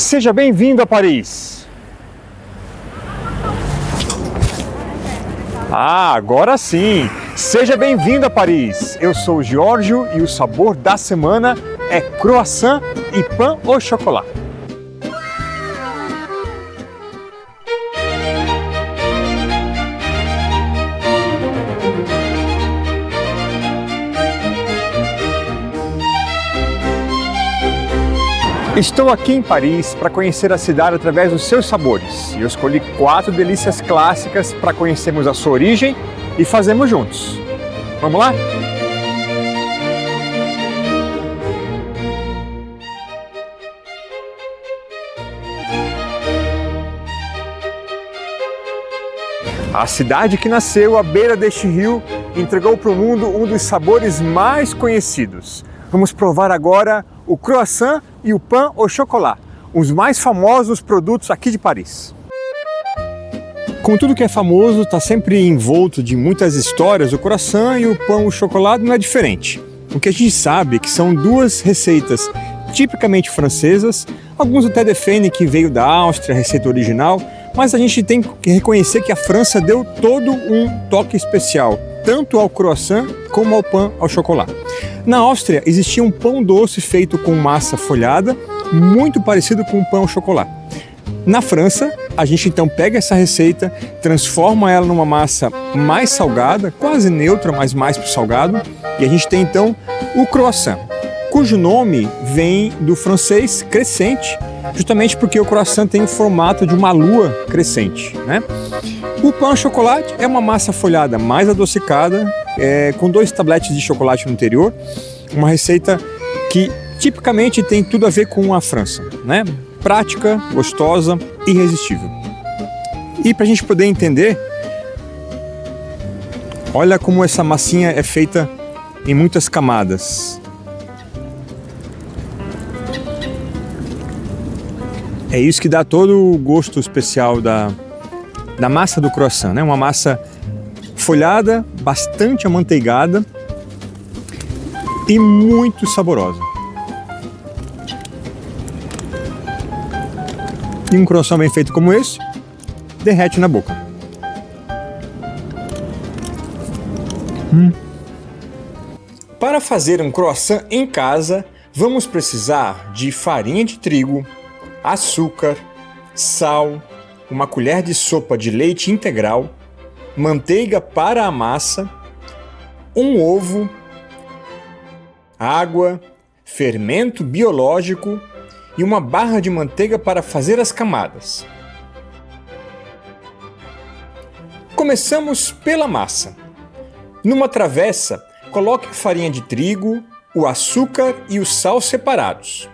Seja bem-vindo a Paris! Agora sim! Seja bem-vindo a Paris! Eu sou o Giorgio e o sabor da semana é croissant e pain au chocolat. Estou aqui em Paris para conhecer a cidade através dos seus sabores. E eu escolhi 4 delícias clássicas para conhecermos a sua origem e fazermos juntos. Vamos lá? A cidade que nasceu à beira deste rio entregou para o mundo um dos sabores mais conhecidos. Vamos provar agora o croissant e o pain au chocolat, os mais famosos produtos aqui de Paris. Como tudo que é famoso está sempre envolto de muitas histórias, o croissant e o pain au chocolat não é diferente. O que a gente sabe é que são 2 receitas tipicamente francesas, alguns até defendem que veio da Áustria, a receita original, mas a gente tem que reconhecer que a França deu todo um toque especial, tanto ao croissant como ao pain au chocolat. Na Áustria existia um pão doce feito com massa folhada, muito parecido com o pão ao chocolate. Na França, a gente então pega essa receita, transforma ela numa massa mais salgada, quase neutra, mas mais para o salgado, e a gente tem então o croissant, cujo nome vem do francês crescente, justamente porque o croissant tem o formato de uma lua crescente, né? O pain au chocolat é uma massa folhada mais adocicada, com 2 tabletes de chocolate no interior, uma receita que tipicamente tem tudo a ver com a França, né? Prática, gostosa, irresistível. E para a gente poder entender, olha como essa massinha é feita em muitas camadas. É isso que dá todo o gosto especial da massa do croissant, né? Uma massa folhada, bastante amanteigada e muito saborosa. E um croissant bem feito como esse, derrete na boca. Para fazer um croissant em casa, vamos precisar de farinha de trigo, açúcar, sal, uma colher de sopa de leite integral, manteiga para a massa, um ovo, água, fermento biológico e uma barra de manteiga para fazer as camadas. Começamos pela massa. Numa travessa, coloque a farinha de trigo, o açúcar e o sal separados.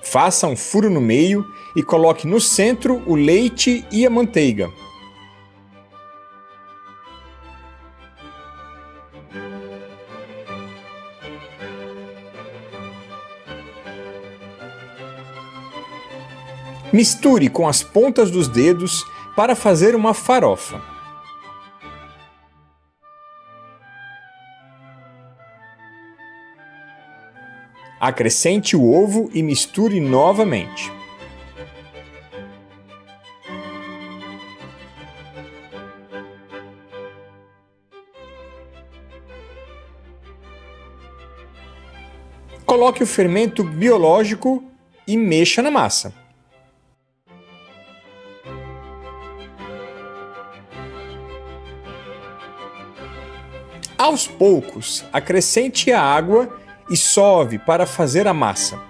Faça um furo no meio e coloque no centro o leite e a manteiga. Misture com as pontas dos dedos para fazer uma farofa. Acrescente o ovo e misture novamente. Coloque o fermento biológico e mexa na massa. Aos poucos, acrescente a água e sove para fazer a massa.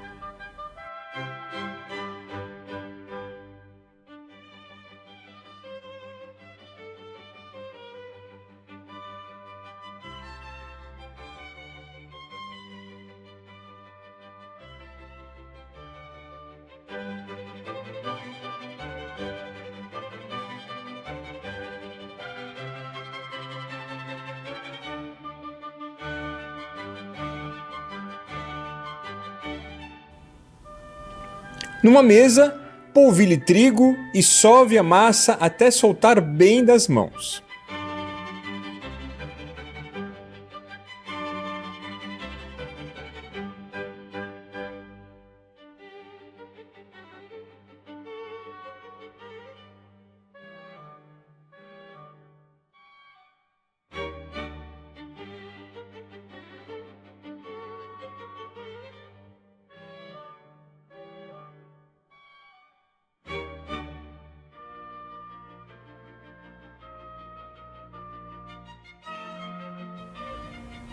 Numa mesa, polvilhe trigo e sove a massa até soltar bem das mãos.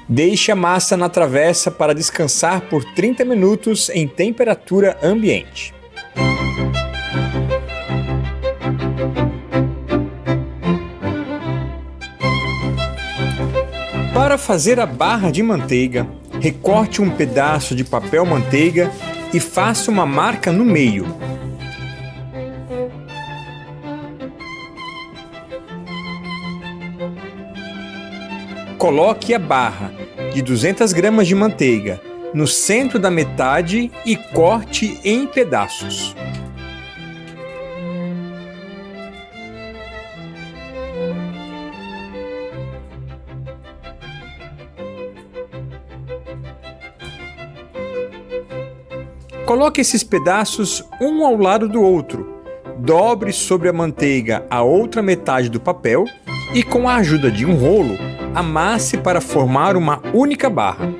Deixe a massa na travessa para descansar por 30 minutos em temperatura ambiente. Para fazer a barra de manteiga, recorte um pedaço de papel manteiga e faça uma marca no meio. Coloque a barra de 200 gramas de manteiga no centro da metade e corte em pedaços. Coloque esses pedaços um ao lado do outro. Dobre sobre a manteiga a outra metade do papel e, com a ajuda de um rolo, amasse para formar uma única barra.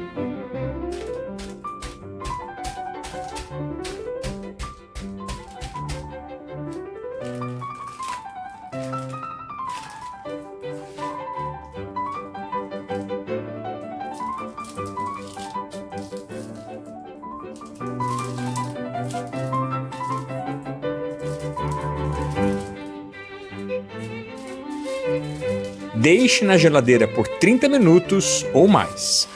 Deixe na geladeira por 30 minutos ou mais.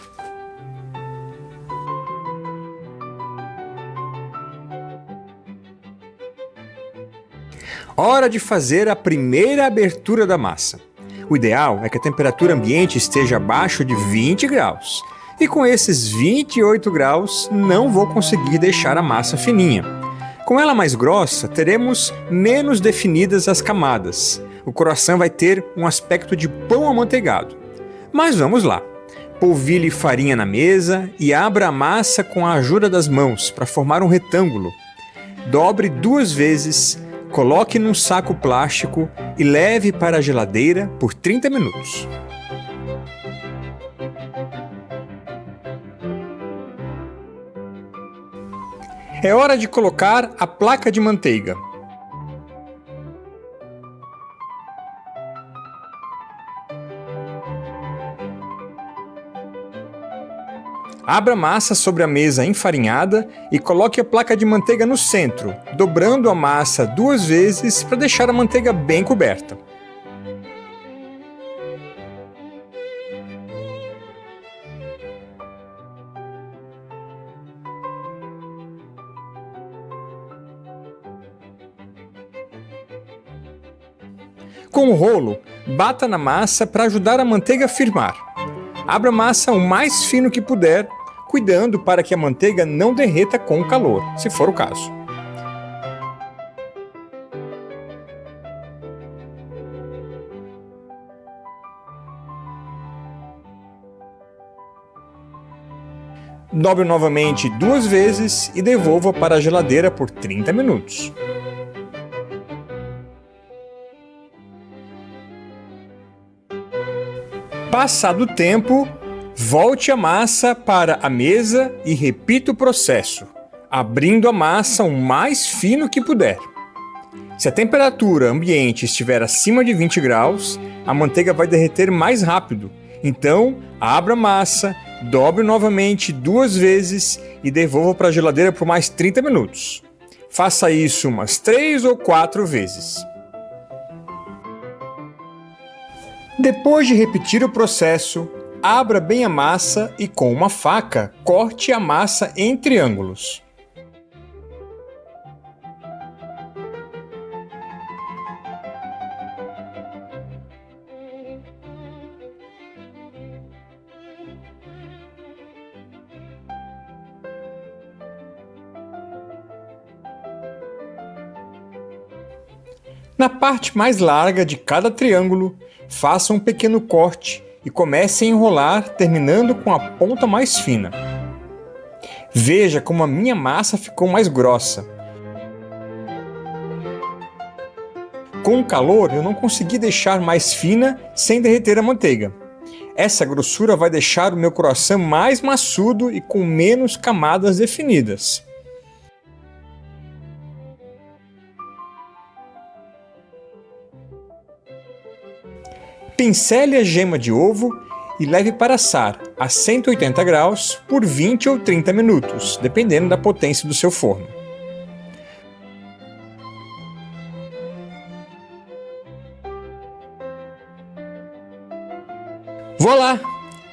Hora de fazer a primeira abertura da massa. O ideal é que a temperatura ambiente esteja abaixo de 20 graus. E com esses 28 graus, não vou conseguir deixar a massa fininha. Com ela mais grossa, teremos menos definidas as camadas. O croissant vai ter um aspecto de pão amanteigado. Mas vamos lá. Polvilhe farinha na mesa e abra a massa com a ajuda das mãos para formar um retângulo. Dobre 2 vezes, coloque num saco plástico e leve para a geladeira por 30 minutos. É hora de colocar a placa de manteiga. Abra a massa sobre a mesa enfarinhada e coloque a placa de manteiga no centro, dobrando a massa 2 vezes para deixar a manteiga bem coberta. Com o rolo, bata na massa para ajudar a manteiga a firmar. Abra a massa o mais fino que puder, cuidando para que a manteiga não derreta com o calor, se for o caso. Dobre novamente 2 vezes e devolva para a geladeira por 30 minutos. Passado o tempo, volte a massa para a mesa e repita o processo, abrindo a massa o mais fino que puder. Se a temperatura ambiente estiver acima de 20 graus, a manteiga vai derreter mais rápido. Então, abra a massa, dobre novamente 2 vezes e devolva para a geladeira por mais 30 minutos. Faça isso umas 3 ou 4 vezes. Depois de repetir o processo, abra bem a massa e com uma faca, corte a massa em triângulos. Na parte mais larga de cada triângulo, faça um pequeno corte e comece a enrolar, terminando com a ponta mais fina. Veja como a minha massa ficou mais grossa. Com o calor, eu não consegui deixar mais fina sem derreter a manteiga. Essa grossura vai deixar o meu croissant mais maçudo e com menos camadas definidas. Pincele a gema de ovo e leve para assar a 180 graus por 20 ou 30 minutos, dependendo da potência do seu forno. Voilá!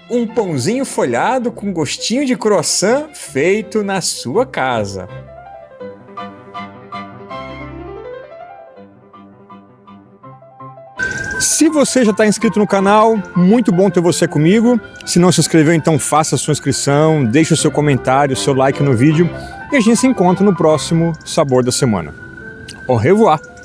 Um pãozinho folhado com gostinho de croissant feito na sua casa. Se você já está inscrito no canal, muito bom ter você comigo. Se não se inscreveu, então faça a sua inscrição, deixe o seu comentário, o seu like no vídeo e a gente se encontra no próximo Sabor da Semana. Au revoir!